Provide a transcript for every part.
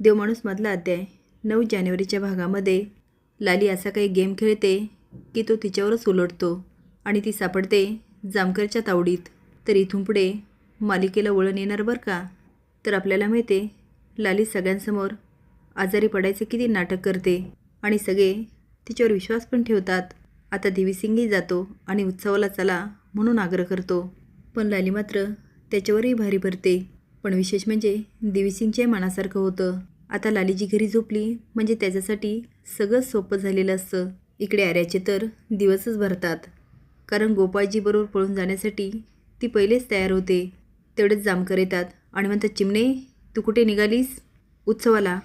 देवमाणूसमधला अध्याय 9 जानेवारीच्या भागामध्ये लाली असा काही गेम खेळते की तो तिच्यावरच उलटतो आणि ती सापडते जामकरच्या तावडीत। तर इथून पुढे मालिकेला वळण येणार बरं का। तर आपल्याला माहिती लाली सगळ्यांसमोर आजारी पडायचे किती नाटक करते आणि सगळे तिच्यावर विश्वास पण ठेवतात। आता देवीसिंगही जातो आणि उत्सवाला चला म्हणून आग्रह करतो, पण लाली मात्र त्याच्यावरही भारी पडते। पण विशेष म्हणजे देवीसिंगच्या मनासारखं होतं। आता लालीजी घरी झोपली म्हणजे त्याच्यासाठी सगळं सोपं झालेलं असतं। इकडे आर्याचे तर दिवसच भरतात, कारण गोपाळजी बरोबर पळून जाण्यासाठी ती पहिलेच तयार होते। तेवढेच जामकर येतात आणि म्हणतात, चिमणे तू कुठे निघालीस? उत्सवाला।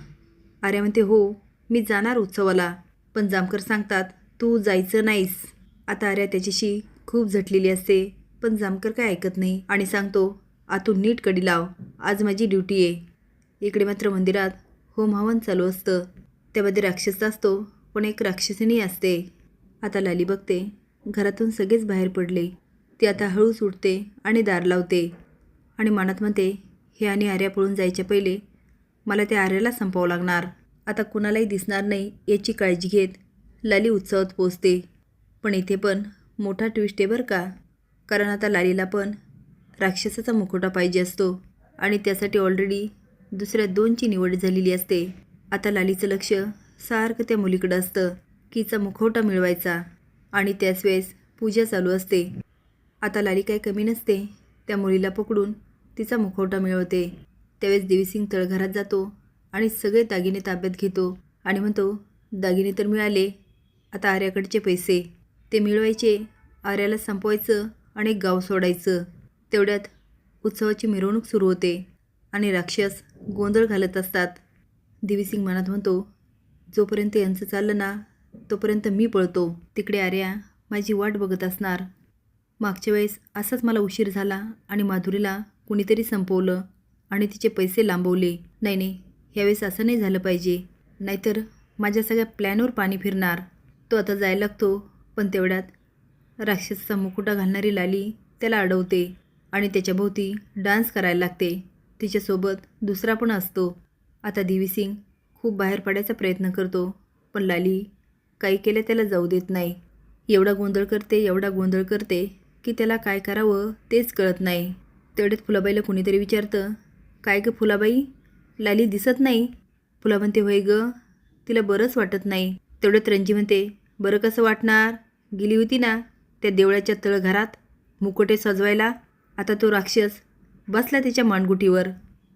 आर्या म्हणते, हो मी जाणार उत्सवाला, पण जामकर सांगतात तू जायचं नाहीस। आता आर्या त्याच्याशी खूप झटलेली असते, पण जामकर काय ऐकत नाही आणि सांगतो, आतून नीट कडी लाव, आज माझी ड्युटी आहे। इकडे मात्र मंदिरात होम हवन चालू असतं। त्यामध्ये राक्षस असतो, पण एक राक्षसिनी असते। आता लाली बघते घरातून सगळेच बाहेर पडले। ती आता हळूच उठते आणि दार लावते आणि मनात म्हणते, हे आणि आर्या पळून जायच्या पहिले मला त्या आर्याला संपवावं लागणार। आता कुणालाही दिसणार नाही याची काळजी घेत लाली उत्सवात पोचते। पण इथे पण मोठा ट्विस्ट आहे बरं का, कारण आता लालीला पण राक्षसाचा मुखवटा पाहिजे असतो आणि त्यासाठी ऑलरेडी दुसऱ्या 2ची निवड झालेली असते। आता लालीचं लक्ष सारखं त्या मुलीकडं असतं की हिचा मुखवटा मिळवायचा आणि त्याच वेळेस पूजा चालू असते। आता लाली काही कमी नसते, त्या मुलीला पकडून तिचा मुखवटा मिळवते। त्यावेळेस देवीसिंग तळघरात जातो आणि सगळे दागिने ताब्यात घेतो आणि म्हणतो, दागिने तर मिळाले, आता आर्याकडचे पैसे ते मिळवायचे, आर्याला संपवायचं आणि गाव सोडायचं। तेवढ्यात उत्सवाची मिरवणूक सुरू होते आणि राक्षस गोंधळ घालत असतात। देवीसिंग मनात म्हणतो, जोपर्यंत यांचं चाललं ना तोपर्यंत मी पळतो। तिकडे आर्या माझी वाट बघत असणार। मागच्या वेळेस असाच मला उशीर झाला आणि माधुरीला कुणीतरी संपवलं आणि तिचे पैसे लांबवले। नाही, ह्यावेळेस असं नाही झालं पाहिजे, नाहीतर माझ्या सगळ्या प्लॅनवर पाणी फिरणार। तो आता जायला लागतो, पण तेवढ्यात राक्षसाचा मुकुटा घालणारी लाली त्याला अडवते आणि त्याच्याभोवती डान्स करायला लागते। तिच्यासोबत दुसरा पण असतो। आता देवीसिंग खूप बाहेर पडायचा प्रयत्न करतो, पण लाली काही केलं त्याला जाऊ देत नाही। एवढा गोंधळ करते की त्याला काय करावं तेच कळत नाही। तेवढ्यात फुलाबाईला कुणीतरी विचारतं, काय गं फुलाबाई, लाली दिसत नाही? फुला म्हणते, होय गं, तिला बरंच वाटत नाही। तेवढ्यात रंजी म्हणते, बरं कसं वाटणार, गेली होती ना त्या देवळाच्या तळघरात मुकुटे सजवायला, आता तो राक्षस बसला तिच्या मानगुटीवर।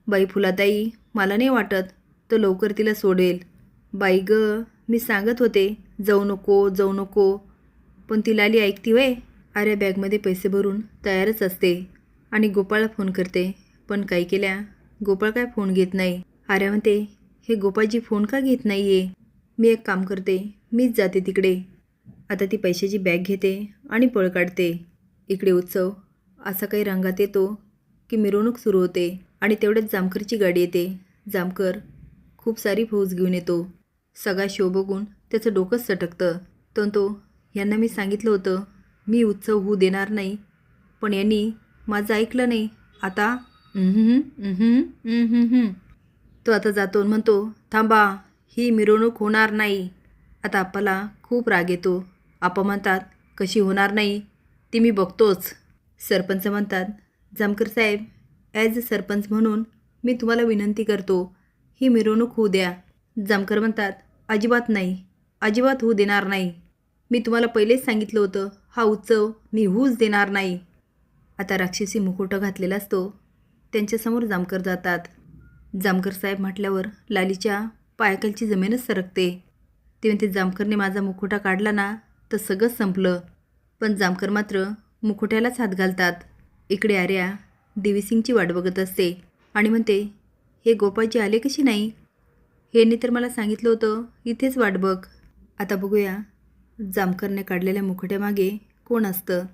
बाई फुलाताई, मला नाही वाटत तो लवकर तिला सोडेल। बाई गं, मी सांगत होते जाऊ नको, पण ती लाली ऐकती वय। आर्या बॅगमध्ये पैसे भरून तयारच असते आणि गोपाळला फोन करते, पण काही केल्या गोपाळ काय फोन घेत नाही। आर्या म्हणते, हे गोपाळजी फोन का घेत नाहीये? मी एक काम करते, मीच जाते तिकडे। आता ती पैशाची बॅग घेते आणि पळ काढते। इकडे उत्सव असा काही रंगात येतो की मिरवणूक सुरू होते आणि तेवढ्यात जामकरची गाडी येते। जामकर खूप सारी फौज घेऊन येतो। सगळा शो बघून त्याचं डोकंच सटकतं। तो यांना मी सांगितलं होतं मी उत्सव होऊ देणार नाही, पण यांनी माझं ऐकलं नाही। आता तो आता जातो म्हणतो, थांबा, ही मिरवणूक होणार नाही। आता आप्पाला खूप राग येतो। आप्पा म्हणतात, कशी होणार नाही ती मी बघतोच। सरपंच म्हणतात, जामकर साहेब, ॲज अ सरपंच म्हणून मी तुम्हाला विनंती करतो, ही मिरवणूक होऊ द्या। जामकर म्हणतात, अजिबात नाही, अजिबात होऊ देणार नाही। मी तुम्हाला पहिलेच सांगितलं होतं हा उत्सव मी होऊच देणार नाही। आता राक्षसी मुकुटा घातलेला असतो त्यांच्यासमोर जामकर जातात। जामकर साहेब म्हटल्यावर लालीच्या पायाखालची जमीनच सरकते। ते म्हणते, जामकरने माझा मुकुटा काढला ना तर सगळंच संपलं। पण जामकर मात्र मुकुट्यालाच हात घालतात। इकडे आर्या देवीसिंगची वाट बघत असते आणि म्हणते, हे गोपाळजी आले कशी नाही? यांनी तर मला सांगितलं होतं इथेच वाट बघ। आता बघूया जामकरने काढलेल्या मुकुट्यामागे कोण असतं।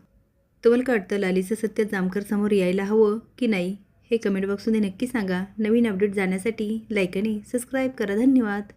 तुम्हाला काय वाटतं, लालीचं सत्य जामकर समोर यायला हवं की नाही हे कमेंट बॉक्समध्ये नक्की सांगा। नवीन अपडेट जाण्यासाठी लाईक आणि सबस्क्राईब करा। धन्यवाद।